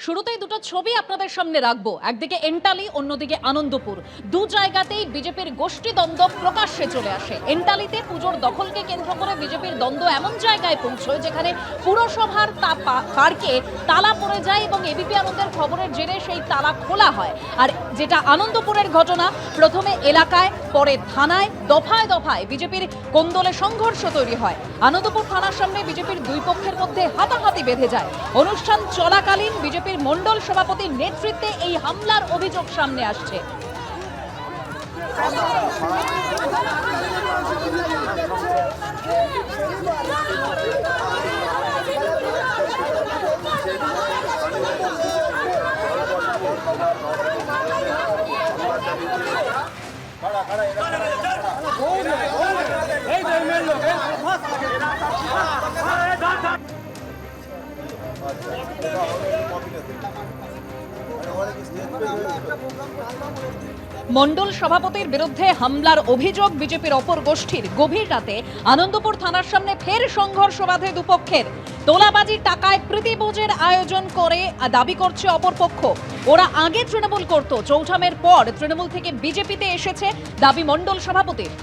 শুরুতেই দুটো ছবি আপনাদের সামনে রাখবো, একদিকে এন্টালি, অন্যদিকে আনন্দপুর। দু জায়গাতেই বিজেপির গোষ্ঠী দ্বন্দ্ব প্রকাশ্যে চলে আসে। এন্টালিতে পুজোর দখলকে কেন্দ্র করে বিজেপির দ্বন্দ্ব এমন জায়গায় পৌঁছয় যেখানে পুরসভার পার্কে তালা পড়ে যায় এবং এবিপি আনন্দের খবরের জেরে সেই তালা খোলা হয়। আর যেটা আনন্দপুরের ঘটনা, প্রথমে এলাকায়, পরে থানায়, দফায় দফায় বিজেপির কোন্দলে সংঘর্ষ তৈরি হয়। আনন্দপুর থানার সামনে বিজেপির দুই পক্ষের মধ্যে হাতাহাতি বেঁধে যায়। অনুষ্ঠান চলাকালীন বিজেপির মণ্ডল সভাপতির নেতৃত্বে এই হামলার অভিযোগ সামনে আসছে। মণ্ডল সভাপতির বিরুদ্ধে হামলার অভিযোগ বিজেপির অপর গোষ্ঠীর। গভীর রাতে আনন্দপুর থানার সামনে ফের সংঘর্ষ বাধে দুপক্ষের। তোলাবাজির টাকায় প্রীতিভোজের আয়োজন করে দাবি করছে অপর পক্ষ। ওরা আগে তৃণমূল করত, চৌঠামের পর তৃণমূল থেকে বিজেপিতে এসেছে, দাবি মণ্ডল সভাপতির।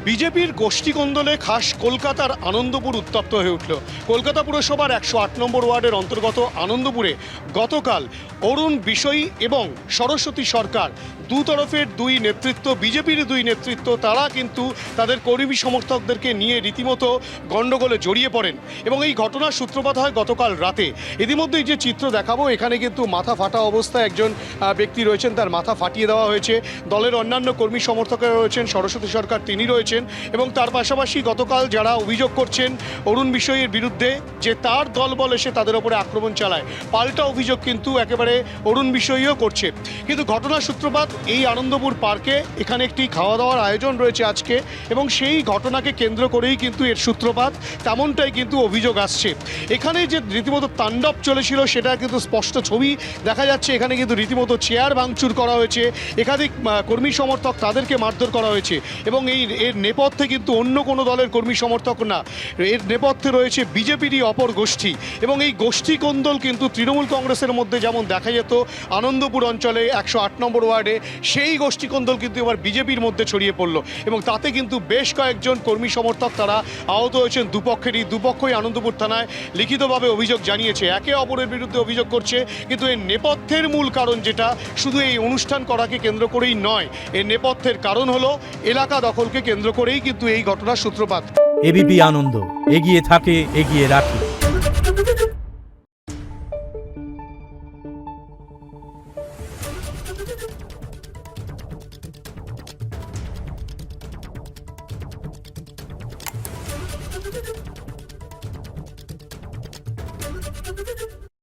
বিজেপির গোষ্ঠী কোন্দলে খাস কলকাতার আনন্দপুর উত্তপ্ত হয়ে উঠল। কলকাতা পুরসভার 108 নম্বর ওয়ার্ডের অন্তর্গত আনন্দপুরে গতকাল অরুণ বিষয়ী এবং সরস্বতী সরকার, দু তরফের দুই নেতৃত্ব, বিজেপির দুই নেতৃত্ব, তারা কিন্তু তাদের কর্মী সমর্থকদেরকে নিয়ে রীতিমতো গণ্ডগোলে জড়িয়ে পড়েন এবং এই ঘটনার সূত্রপাত হয় গতকাল রাতে। ইতিমধ্যেই যে চিত্র দেখাবো, এখানে কিন্তু মাথা ফাটা অবস্থায় একজন ব্যক্তি রয়েছেন, তার মাথা ফাটিয়ে দেওয়া হয়েছে। দলের অন্যান্য কর্মী সমর্থকরা রয়েছেন, সরস্বতী সরকার তিনি রয়েছেন এবং তার পাশাপাশি গতকাল যারা অভিযোগ করছেন অরুণ বিষয়ের বিরুদ্ধে যে তার দলবল এসে তাদের ওপরে আক্রমণ চালায়, পাল্টা অভিযোগ কিন্তু একেবারে অরুণ বিষয়ীও করছে। কিন্তু ঘটনার সূত্রপাত এই আনন্দপুর পার্কে, এখানে একটি খাওয়া দাওয়ার আয়োজন রয়েছে আজকে এবং সেই ঘটনাকে কেন্দ্র করেই কিন্তু এর সূত্রপাত, তেমনটাই কিন্তু অভিযোগ আসছে। এখানে যে রীতিমতো তাণ্ডব চলেছিল সেটা কিন্তু স্পষ্ট ছবি দেখা যাচ্ছে। এখানে কিন্তু রীতিমতো চেয়ার ভাঙচুর করা হয়েছে, একাধিক কর্মী সমর্থক তাদেরকে মারধর করা হয়েছে এবং এর নেপথ্যে কিন্তু অন্য কোনো দলের কর্মী সমর্থক না, এর নেপথ্যে রয়েছে বিজেপিরই অপর গোষ্ঠী এবং এই গোষ্ঠী কোন্দল কিন্তু তৃণমূল কংগ্রেসের মধ্যে যেমন দেখা যেত আনন্দপুর অঞ্চলে 108 নম্বর ওয়ার্ডে, সেই গোষ্ঠী কোন্দল কিন্তু এবার বিজেপির মধ্যে ছড়িয়ে পড়ল এবং তাতে কিন্তু বেশ কয়েকজন কর্মী সমর্থক তারা আহত হয়েছেন। দুপক্ষই আনন্দপুর থানায় লিখিতভাবে অভিযোগ জানিয়েছে, একে অপরের বিরুদ্ধে অভিযোগ করছে। কিন্তু এর নেপথ্যের মূল কারণ যেটা, শুধু এই অনুষ্ঠান করাকে কেন্দ্র করেই নয়, এর নেপথ্যের কারণ হলো এলাকা দখলকে কেন্দ্র করেই কিন্তু এই ঘটনার সূত্রপাত। এবিপি আনন্দ, এগিয়ে থাকে, এগিয়ে রাখে।